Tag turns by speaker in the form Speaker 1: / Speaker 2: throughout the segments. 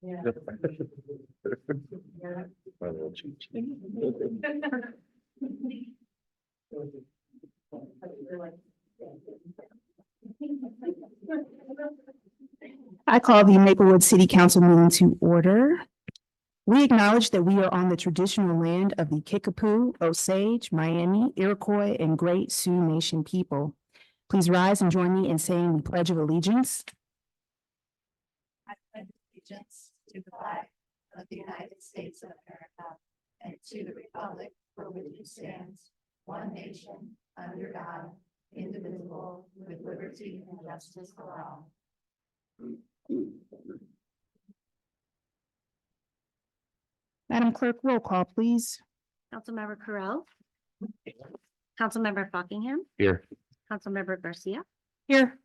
Speaker 1: Yeah.
Speaker 2: My little cheat sheet.
Speaker 3: I call the Maplewood City Council meeting to order. We acknowledge that we are on the traditional land of the Kickapoo, Osage, Miami, Iroquois, and Great Sioux Nation people. Please rise and join me in saying the Pledge of Allegiance.
Speaker 1: I pledge allegiance to the flag of the United States of America and to the republic for which it stands, one nation, under God, indivisible, with liberty and justice for all.
Speaker 3: Madam Clerk, roll call, please.
Speaker 4: Councilmember Correll. Councilmember Fockingham.
Speaker 2: Here.
Speaker 4: Councilmember Garcia.
Speaker 3: Here.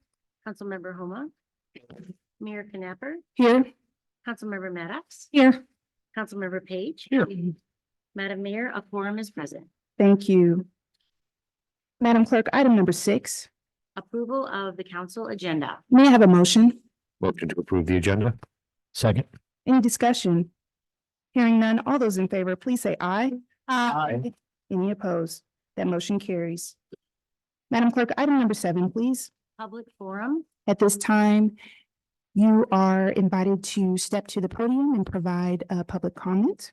Speaker 4: Councilmember Homa. Mayor Knapper.
Speaker 3: Here.
Speaker 4: Councilmember Maddox.
Speaker 3: Here.
Speaker 4: Councilmember Page.
Speaker 2: Here.
Speaker 4: Madam Mayor, a quorum is present.
Speaker 3: Thank you. Madam Clerk, item number 6.
Speaker 4: Approval of the council agenda.
Speaker 3: May I have a motion?
Speaker 2: Motion to approve the agenda. Second.
Speaker 3: Any discussion? Hearing none, all those in favor, please say aye.
Speaker 2: Aye.
Speaker 3: Any opposed? That motion carries. Madam Clerk, item number 7, please.
Speaker 4: Public forum.
Speaker 3: At this time, you are invited to step to the podium and provide a public comment.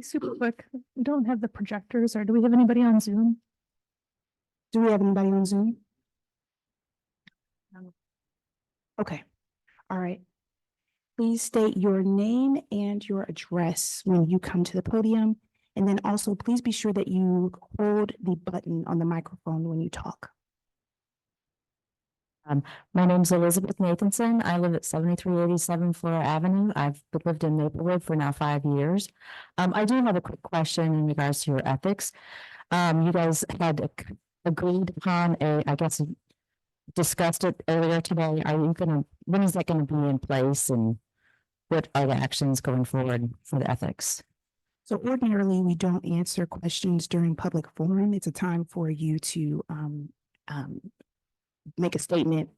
Speaker 5: Super quick, we don't have the projectors, or do we have anybody on Zoom?
Speaker 3: Do we have anybody on Zoom?
Speaker 4: No.
Speaker 3: Okay, all right. Please state your name and your address when you come to the podium. And then also, please be sure that you hold the button on the microphone when you talk.
Speaker 6: My name's Elizabeth Nathanson. I live at 7387 Flora Avenue. I've lived in Maplewood for now 5 years. I do have a quick question in regards to your ethics. You guys had agreed upon I guess, discussed it earlier today. When is that gonna be in place, and what are the actions going forward for the ethics?
Speaker 3: So ordinarily, we don't answer questions during public forum. It's a time for you to make a statement.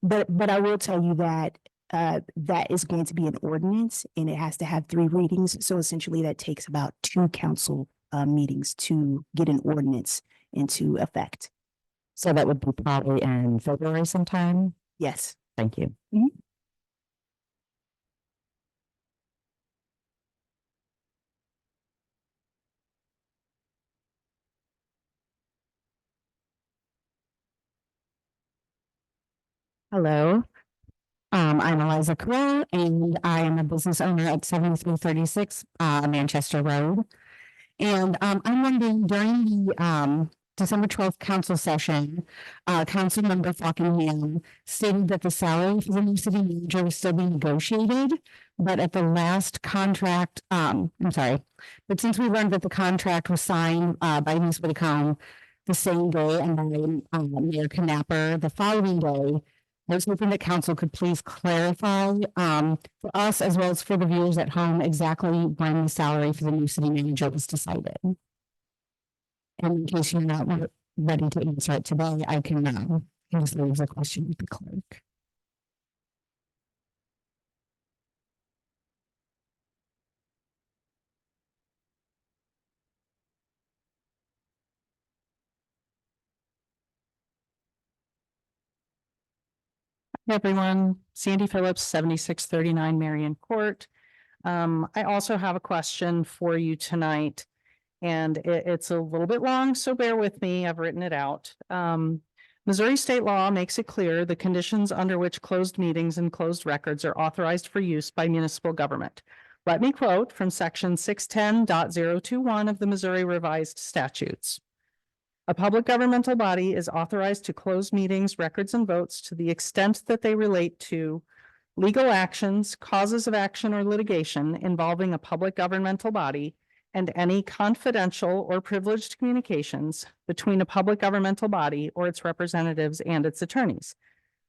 Speaker 3: But I will tell you that that is going to be an ordinance, and it has to have 3 readings. So essentially that takes about 2 council meetings to get an ordinance into effect.
Speaker 6: So that would be probably in February sometime.
Speaker 3: Yes.
Speaker 6: Thank you. Hello. I'm Eliza Correll, and I am a business owner at 7336 Manchester Road. And I'm wondering, during the December 12th council session, Councilmember Fockingham stated that the salary for the new city manager was still being negotiated, but at the last contract, but since we learned that the contract was signed by Ms. Whitcomb the same day and by Mayor Knapper the following day, I was hoping that council could please clarify for us as well as for the viewers at home exactly when the salary for the new city manager was decided. And in case you're not ready to answer it today, I can just leave the question with the clerk.
Speaker 5: Hey everyone, Sandy Phillips, 7639 Marion Court. I also have a question for you tonight, and it's a little bit long, so bear with me. I've written it out. Missouri state law makes it clear the conditions under which closed meetings and closed records are authorized for use by municipal government. Let me quote from section 610.021 of the Missouri Revised Statutes. A public governmental body is authorized to close meetings, records, and votes to the extent that they relate to legal actions, causes of action, or litigation involving a public governmental body and any confidential or privileged communications between a public governmental body or its representatives and its attorneys.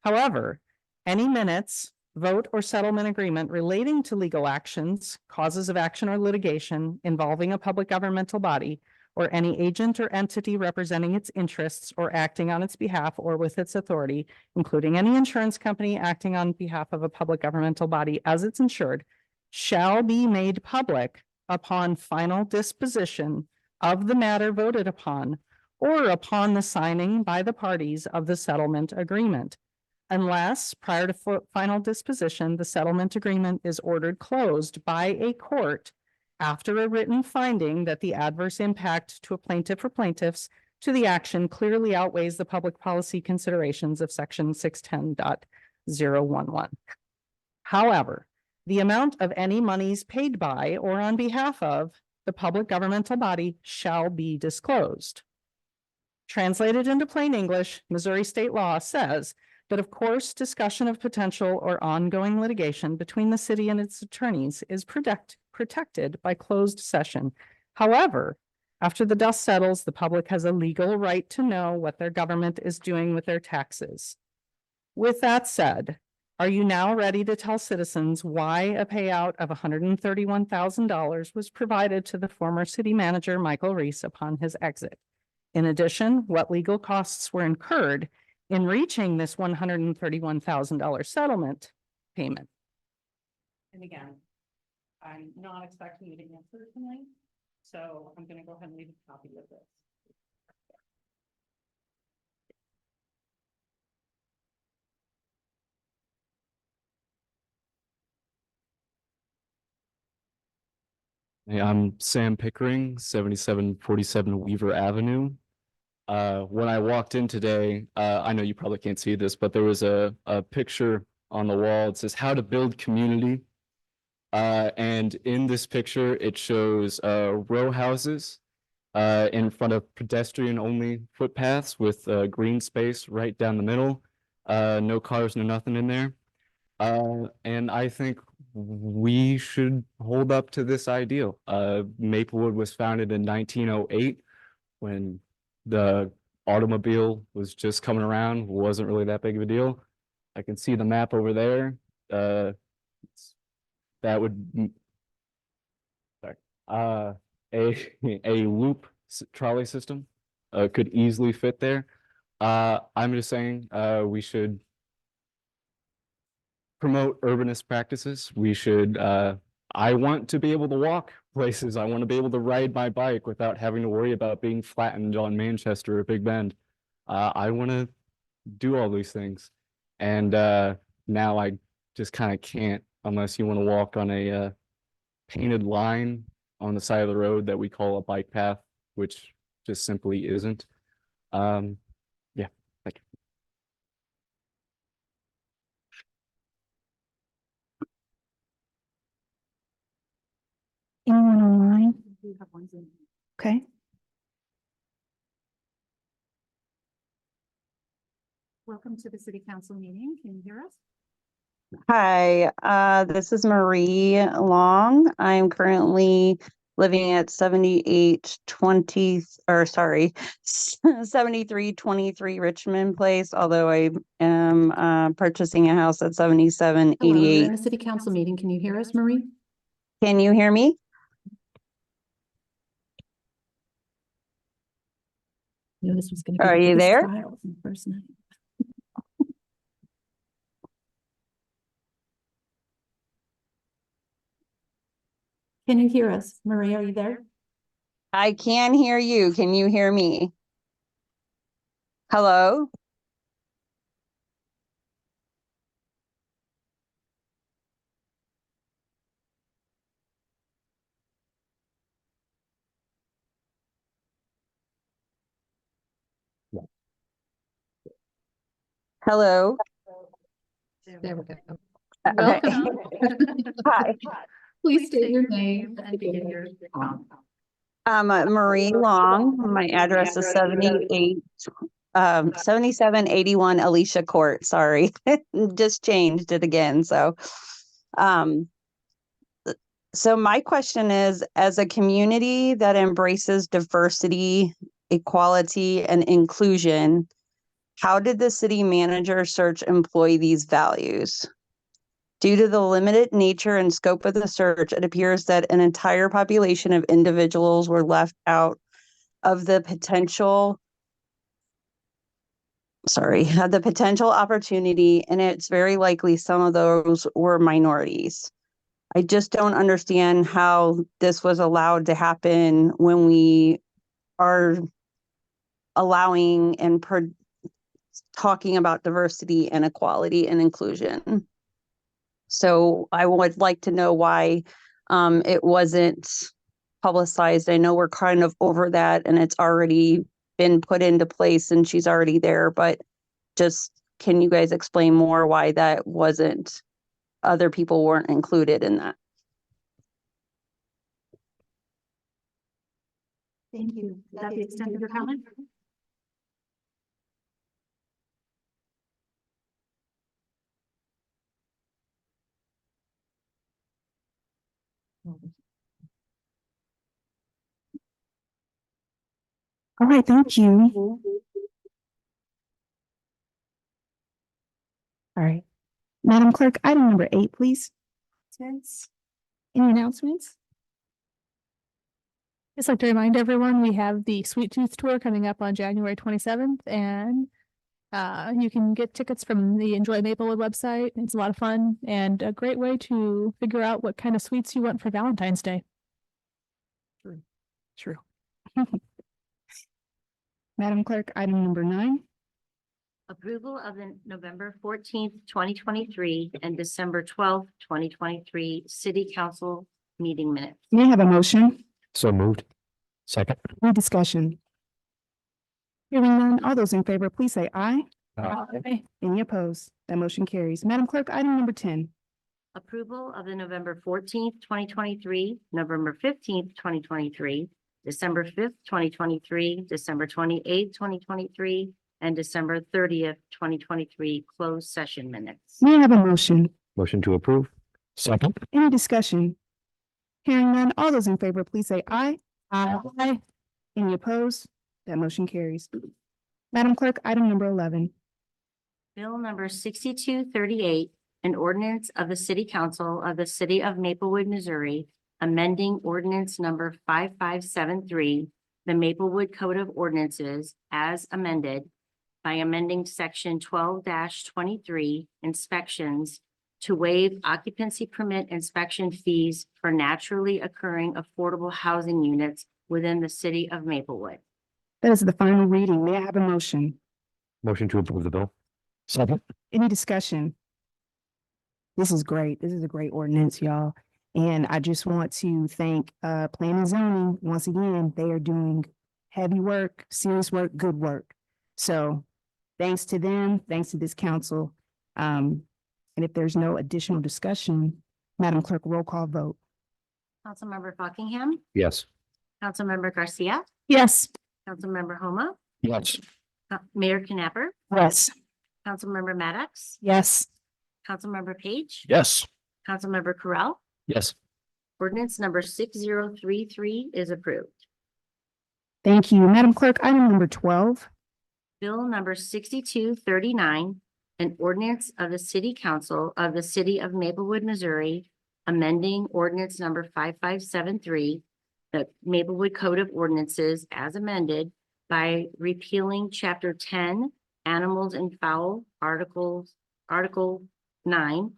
Speaker 5: However, any minutes, vote, or settlement agreement relating to legal actions, causes of action or litigation involving a public governmental body or any agent or entity representing its interests or acting on its behalf or with its authority, including any insurance company acting on behalf of a public governmental body as its insured, shall be made public upon final disposition of the matter voted upon or upon the signing by the parties of the settlement agreement. Unless prior to final disposition, the settlement agreement is ordered closed by a court after a written finding that the adverse impact to a plaintiff or plaintiffs to the action clearly outweighs the public policy considerations of section 610.011. However, the amount of any monies paid by or on behalf of the public governmental body shall be disclosed. Translated into plain English, Missouri state law says that, of course, discussion of potential or ongoing litigation between the city and its attorneys is protected by closed session. However, after the dust settles, the public has a legal right to know what their government is doing with their taxes. With that said, are you now ready to tell citizens why a payout of $131,000 was provided to the former city manager, Michael Reese, upon his exit? In addition, what legal costs were incurred in reaching this $131,000 settlement payment? And again, I'm not expecting you to answer tonight, so I'm going to go ahead and leave a copy of this.
Speaker 7: Hey, I'm Sam Pickering, 7747 Weaver Avenue. When I walked in today, I know you probably can't see this, but there was a picture on the wall. It says how to build community. And in this picture, it shows row houses in front of pedestrian only footpaths with green space right down the middle. No cars, no nothing in there. And I think we should hold up to this ideal. Maplewood was founded in 1908 when the automobile was just coming around, wasn't really that big of a deal. I can see the map over there. That would, sorry, a loop trolley system could easily fit there. I'm just saying we should promote urbanist practices. We should, I want to be able to walk places. I want to be able to ride my bike without having to worry about being flattened on Manchester or Big Bend. I want to do all these things. And now I just kind of can't unless you want to walk on a painted line on the side of the road that we call a bike path, which just simply isn't. Yeah, thank you.
Speaker 3: Anyone online? Okay.
Speaker 1: Welcome to the city council meeting. Can you hear us?
Speaker 8: Hi, this is Marie Long. I'm currently living at 7323 Richmond Place, although I am purchasing a house at 7788.
Speaker 1: Hello, city council meeting. Can you hear us, Marie?
Speaker 8: Can you hear me?
Speaker 1: No, this was going to be.
Speaker 8: Are
Speaker 1: the
Speaker 8: you
Speaker 1: biggest
Speaker 8: there?
Speaker 1: trial from the first night. Can you hear us? Marie, are you there?
Speaker 8: I can hear you. Can you hear me? Hello? Hello?
Speaker 1: There we go.
Speaker 8: Okay.
Speaker 1: Welcome.
Speaker 8: Hi.
Speaker 1: Please state your name and begin your comment.
Speaker 8: Marie Long. My address is 7781 Alicia Court. Sorry, just changed it again. So my question is, as a community that embraces diversity, equality, and inclusion, how did the city manager search employ these values? Due to the limited nature and scope of the search, it appears that an entire population of individuals were left out of the potential had the potential opportunity, and it's very likely some of those were minorities. I just don't understand how this was allowed to happen when we are allowing and talking about diversity and equality and inclusion. So I would like to know why it wasn't publicized. I know we're kind of over that and it's already been put into place and she's already there, but just can you guys explain more why that wasn't, other people weren't included in that?
Speaker 1: Thank you. Is that the extent of your comment?
Speaker 3: All right, thank you. All right. Madam Clerk, item number 8, please. Any announcements?
Speaker 9: Just like to remind everyone, we have the Sweet Tooth Tour coming up on January 27th, and you can get tickets from the Enjoy Maplewood website. It's a lot of fun and a great way to figure out what kind of sweets you want for Valentine's Day.
Speaker 3: True. Madam Clerk, item number 9.
Speaker 4: Approval of the November 14th, 2023 and December 12th, 2023 City Council meeting minutes.
Speaker 3: May I have a motion?
Speaker 2: So moved. Second.
Speaker 3: Any discussion? Hearing none, all those in favor, please say aye.
Speaker 9: Aye.
Speaker 3: Any opposed? That motion carries. Madam Clerk, item number 10.
Speaker 4: Approval of the November 14th, 2023, November 15th, 2023, December 5th, 2023, December 28th, 2023, and December 30th, 2023 closed session minutes.
Speaker 3: May I have a motion?
Speaker 2: Motion to approve. Second.
Speaker 3: Any discussion? Hearing none, all those in favor, please say aye. Aye. Any opposed? That motion carries. Madam Clerk, item number 11.
Speaker 4: Bill number 6238, an ordinance of the City Council of the City of Maplewood, Missouri, amending ordinance number 5573, the Maplewood Code of Ordinances as amended by amending section 12-23 inspections to waive occupancy permit inspection fees for naturally occurring affordable housing units within the City of Maplewood.
Speaker 3: That is the final reading. May I have a motion?
Speaker 2: Motion to approve the bill. Second.
Speaker 3: Any discussion? This is great. This is a great ordinance, y'all. And I just want to thank Planning and Zoning. Once again, they are doing heavy work, serious work, good work. So thanks to them, thanks to this council. And if there's no additional discussion, Madam Clerk, roll call vote.
Speaker 4: Councilmember Buckingham,
Speaker 2: Yes.
Speaker 4: Councilmember Garcia,
Speaker 9: Yes.
Speaker 4: Councilmember Homa,
Speaker 2: Yes.
Speaker 4: Mayor Knapper,
Speaker 3: Yes.
Speaker 4: Councilmember Maddox,
Speaker 3: Yes.
Speaker 4: Councilmember Page,
Speaker 2: Yes.
Speaker 4: Councilmember Correll.
Speaker 2: Yes.
Speaker 4: Ordinance number 6033 is approved.
Speaker 3: Thank you. Madam Clerk, item number 12.
Speaker 4: Bill number 6239, an ordinance of the City Council of the City of Maplewood, Missouri, amending ordinance number 5573, the Maplewood Code of Ordinances as amended by repealing Chapter 10, Animals and Fowl, Article 9,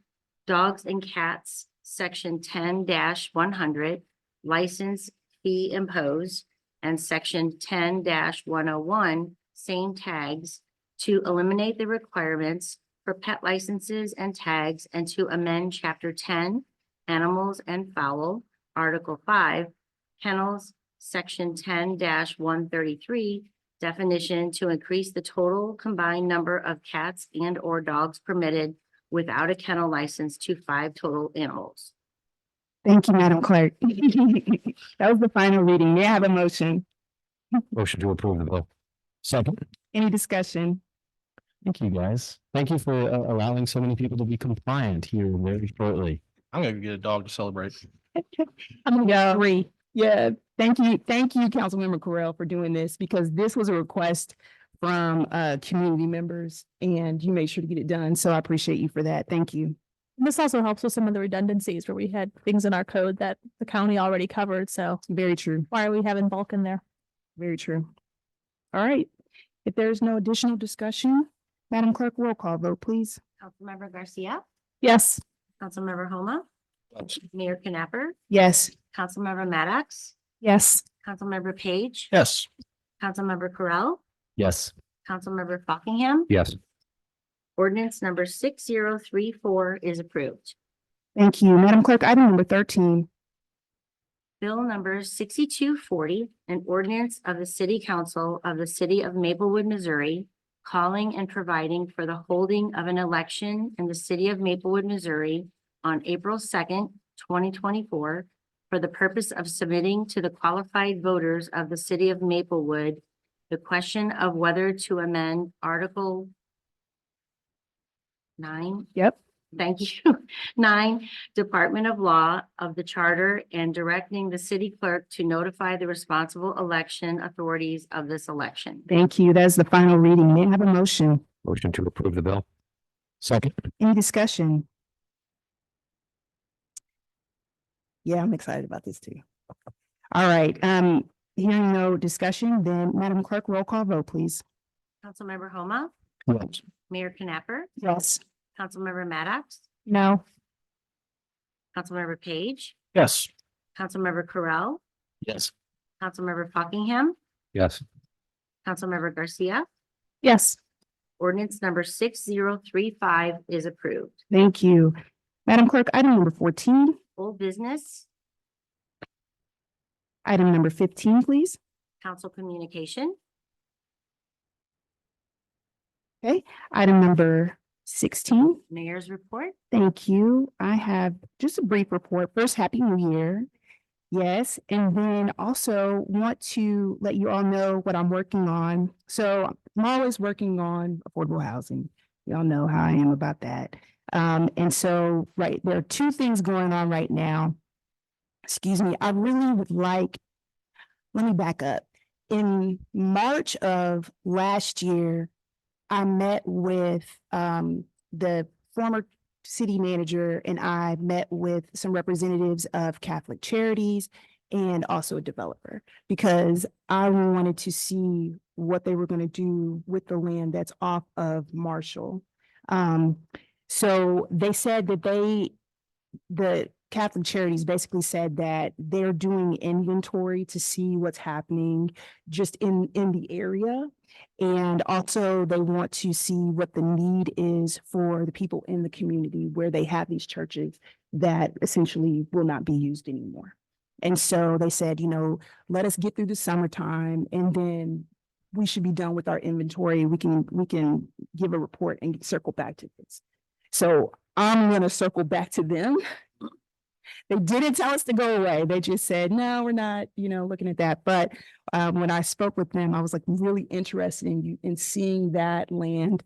Speaker 4: Dogs and Cats, Section 10-100, License Fee Imposed, and Section 10-101, Same Tags, to eliminate the requirements for pet licenses and tags and to amend Chapter 10, Animals and Fowl, Article 5, Kennels, Section 10-133, definition to increase the total combined number of cats and or dogs permitted without a kennel license to 5 total animals.
Speaker 3: Thank you, Madam Clerk. That was the final reading. May I have a motion?
Speaker 2: Motion to approve the bill. Second.
Speaker 3: Any discussion?
Speaker 2: Thank you, guys. Thank you for allowing so many people to be compliant here very shortly.
Speaker 10: I'm gonna get a dog to celebrate.
Speaker 3: I'm gonna go. 3. Yeah, thank you, Councilmember Correll, for doing this, because this was a request from community members and you made sure to get it done. So I appreciate you for that. Thank you.
Speaker 9: And this also helps with some of the redundancies where we had things in our code that the county already covered, so
Speaker 3: Very true.
Speaker 9: why are we having bulk in there?
Speaker 3: Very true. All right. If there's no additional discussion, Madam Clerk, roll call vote, please.
Speaker 4: Councilmember Garcia,
Speaker 9: Yes.
Speaker 4: Councilmember Homa, Mayor Knapper,
Speaker 3: Yes.
Speaker 4: Councilmember Maddox,
Speaker 9: Yes.
Speaker 4: Councilmember Page,
Speaker 10: Yes.
Speaker 4: Councilmember Correll,
Speaker 2: Yes.
Speaker 4: Councilmember Fockingham.
Speaker 2: Yes.
Speaker 4: Ordinance number 6034 is approved.
Speaker 3: Thank you. Madam Clerk, item number 13.
Speaker 4: Bill number 6240, an ordinance of the City Council of the City of Maplewood, Missouri, calling and providing for the holding of an election in the City of Maplewood, Missouri on April 2nd, 2024, for the purpose of submitting to the qualified voters of the City of Maplewood the question of whether to amend Article 9.
Speaker 3: Yep.
Speaker 4: Thank you. 9, Department of Law of the Charter and directing the city clerk to notify the responsible election authorities of this election.
Speaker 3: Thank you. That's the final reading. May I have a motion?
Speaker 2: Motion to approve the bill. Second.
Speaker 3: Any discussion? Yeah, I'm excited about this too. All right, hearing no discussion, then Madam Clerk, roll call vote, please.
Speaker 4: Councilmember Homa,
Speaker 2: Yes.
Speaker 4: Mayor Knapper,
Speaker 3: Yes.
Speaker 4: Councilmember Maddox,
Speaker 9: No.
Speaker 4: Councilmember Page,
Speaker 10: Yes.
Speaker 4: Councilmember Correll,
Speaker 2: Yes.
Speaker 4: Councilmember Fockingham,
Speaker 2: Yes.
Speaker 4: Councilmember Garcia.
Speaker 9: Yes.
Speaker 4: Ordinance number 6035 is approved.
Speaker 3: Thank you. Madam Clerk, item number 14,
Speaker 4: Old business,
Speaker 3: item number 15, please.
Speaker 4: council communication,
Speaker 3: Item number 16.
Speaker 4: mayor's report.
Speaker 3: Thank you. I have just a brief report. First, Happy New Year. Yes, and then also want to let you all know what I'm working on. So I'm always working on affordable housing. Y'all know how I am about that. And so, right, there are two things going on right now. Excuse me, I really would like, let me back up. In March of last year, I met with the former city manager, and I met with some representatives of Catholic Charities and also a developer, because I wanted to see what they were going to do with the land that's off of Marshall. So they said that the Catholic Charities basically said that they're doing inventory to see what's happening just in the area. And also they want to see what the need is for the people in the community where they have these churches that essentially will not be used anymore. And so they said, let us get through the summertime, and then we should be done with our inventory. We can give a report and circle back to this. So I'm going to circle back to them. They didn't tell us to go away. They just said, no, we're not, looking at that. But when I spoke with them, I was like really interested in seeing that land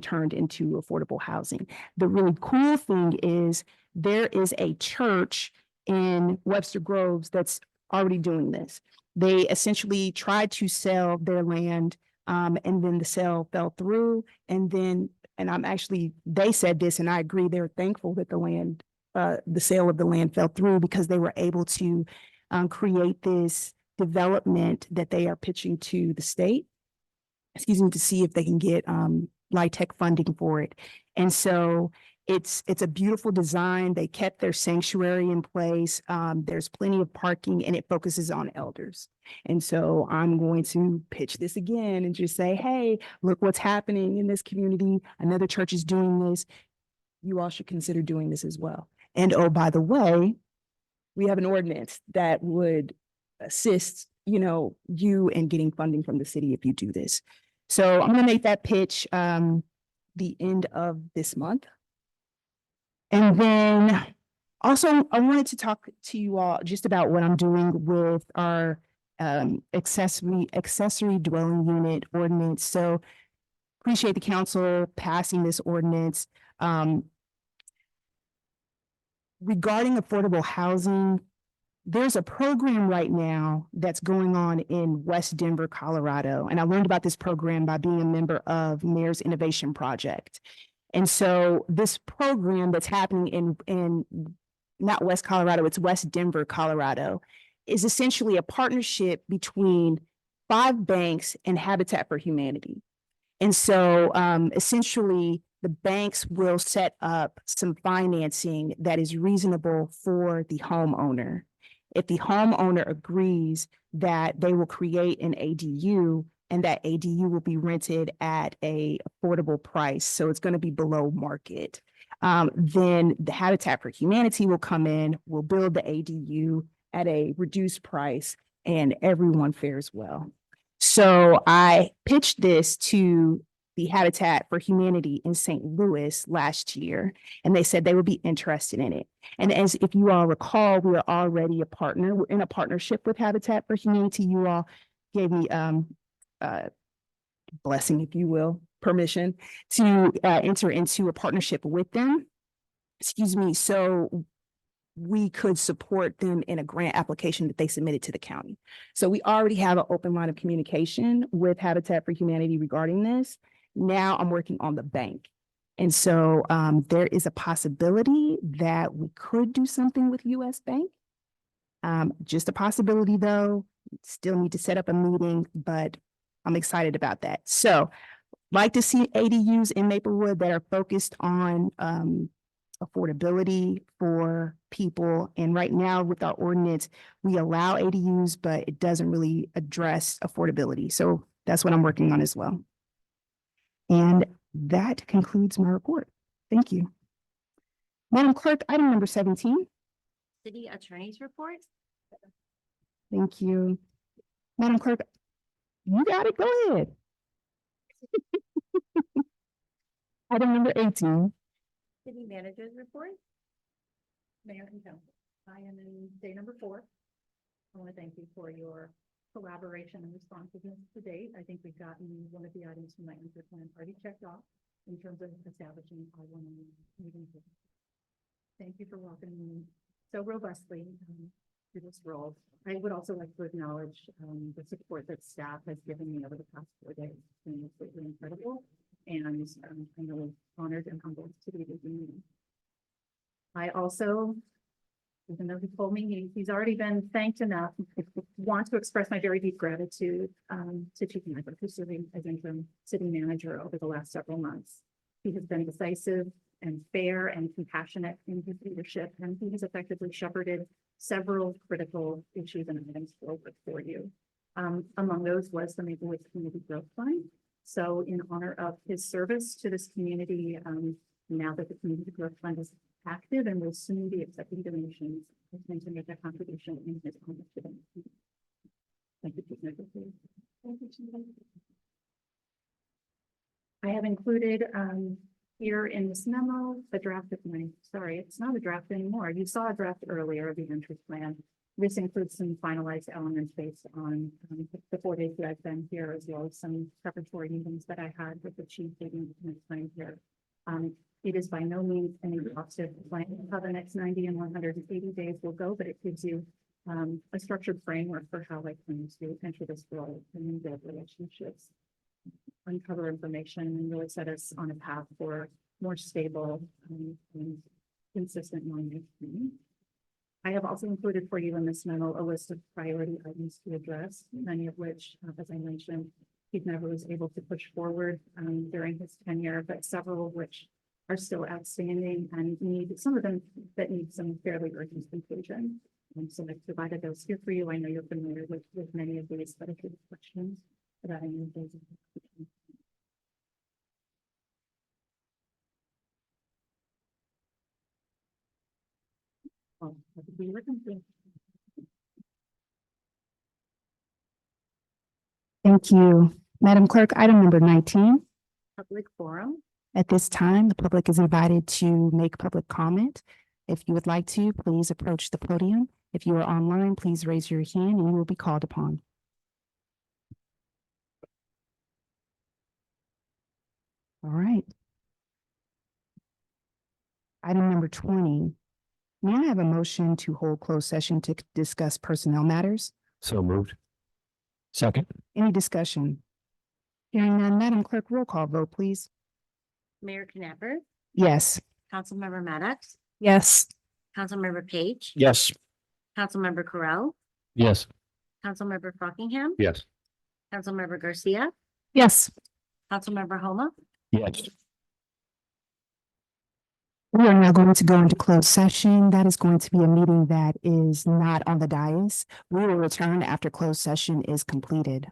Speaker 3: turned into affordable housing. The really cool thing is there is a church in Webster Groves that's already doing this. They essentially tried to sell their land, and then the sale fell through. They said this, and I agree, they're thankful that the sale of the land fell through, because they were able to create this development that they are pitching to the state, to see if they can get LIHTC funding for it. And so it's a beautiful design. They kept their sanctuary in place. There's plenty of parking, and it focuses on elders. And so I'm going to pitch this again and just say, hey, look what's happening in this community. Another church is doing this. You all should consider doing this as well. And oh, by the way, we have an ordinance that would assist, you in getting funding from the city if you do this. So I'm going to make that pitch the end of this month. And then also, I wanted to talk to you all just about what I'm doing with our accessory dwelling unit ordinance. So appreciate the council passing this ordinance. Regarding affordable housing, there's a program right now that's going on in West Denver, Colorado. And I learned about this program by being a member of Mayor's Innovation Project. And so this program that's happening in not West Colorado, it's West Denver, Colorado, is essentially a partnership between 5 banks and Habitat for Humanity. And so essentially, the banks will set up some financing that is reasonable for the homeowner. If the homeowner agrees that they will create an ADU and that ADU will be rented at a affordable price, so it's going to be below market, then the Habitat for Humanity will come in, will build the ADU at a reduced price, and everyone fares well. So I pitched this to the Habitat for Humanity in St. Louis last year, and they said they would be interested in it. And as if you all recall, we are already a partner. We're in a partnership with Habitat for Humanity. You all gave me blessing, if you will, permission to enter into a partnership with them. Excuse me. So we could support them in a grant application that they submitted to the county. So we already have an open line of communication with Habitat for Humanity regarding this. Now I'm working on the bank. And so there is a possibility that we could do something with US Bank. Just a possibility though, still need to set up a meeting, but I'm excited about that. So like to see ADUs in Maplewood that are focused on affordability for people. And right now with our ordinance, we allow ADUs, but it doesn't really address affordability. So that's what I'm working on as well. And that concludes my report. Thank you. Madam Clerk, item number 17.
Speaker 4: City Attorney's report.
Speaker 3: Thank you. Madam Clerk, you got it. Go ahead. Item number 18.
Speaker 4: City Manager's report.
Speaker 1: Mayor and Council, I am in day number 4. I want to thank you for your collaboration and responsiveness to date. I think we've gotten one of the items from my interplan already checked off in terms of establishing our meeting. Thank you for welcoming me so robustly to this role. I would also like to acknowledge the support that staff has given me over the past 4 days. It's been absolutely incredible, and I'm really honored and humbled to be leading you. I also, even though he told me he's already been thanked enough, want to express my very deep gratitude to Chief Michael, who's serving as interim city manager over the last several months. He has been decisive and fair and compassionate in his leadership, and he has effectively shepherded several critical issues and items forward for you. Among those was the Maplewood Community Growth Fund. So in honor of his service to this community, now that the Community Growth Fund is active and will soon be accepting donations, I plan to make a contribution in his honor to them. Thank you, Chief Michael. Thank you, Chief Michael. I have included here in this memo the draft of my, sorry, it's not a draft anymore. You saw a draft earlier of the interest plan. This includes some finalized elements based on the 4 days that I've been here, as well as some preparatory meetings that I had with the chief leading the time here. It is by no means an exhaustive plan how the next 90 and 180 days will go, but it gives you a structured framework for how I plan to enter this role and build relationships, uncover information, and really set us on a path for more stable and consistent monitoring. I have also included for you in this memo a list of priority items to address, many of which, as I mentioned, he never was able to push forward during his tenure, but several of which are still outstanding and need, some of them that need some fairly urgent conclusion. So I've provided those here for you. I know you're familiar with many of these, but if you have questions about any of those. Oh,
Speaker 3: Thank you. Madam Clerk, item number 19.
Speaker 4: Public forum.
Speaker 3: At this time, the public is invited to make public comment. If you would like to, please approach the podium. If you are online, please raise your hand and you will be called upon. All right. Item number 20. May I have a motion to hold closed session to discuss personnel matters?
Speaker 2: So moved. Second.
Speaker 3: Any discussion? Hearing none, Madam Clerk, roll call vote, please.
Speaker 4: Mayor Knapper,
Speaker 3: Yes.
Speaker 4: Councilmember Maddox,
Speaker 9: Yes.
Speaker 4: Councilmember Page,
Speaker 10: Yes.
Speaker 4: Councilmember Correll,
Speaker 2: Yes.
Speaker 4: Councilmember Fockingham,
Speaker 10: Yes.
Speaker 4: Councilmember Garcia,
Speaker 9: Yes.
Speaker 4: Councilmember Homa.
Speaker 2: Yes.
Speaker 3: We are now going to go into closed session. That is going to be a meeting that is not on the dais. We will return after closed session is completed.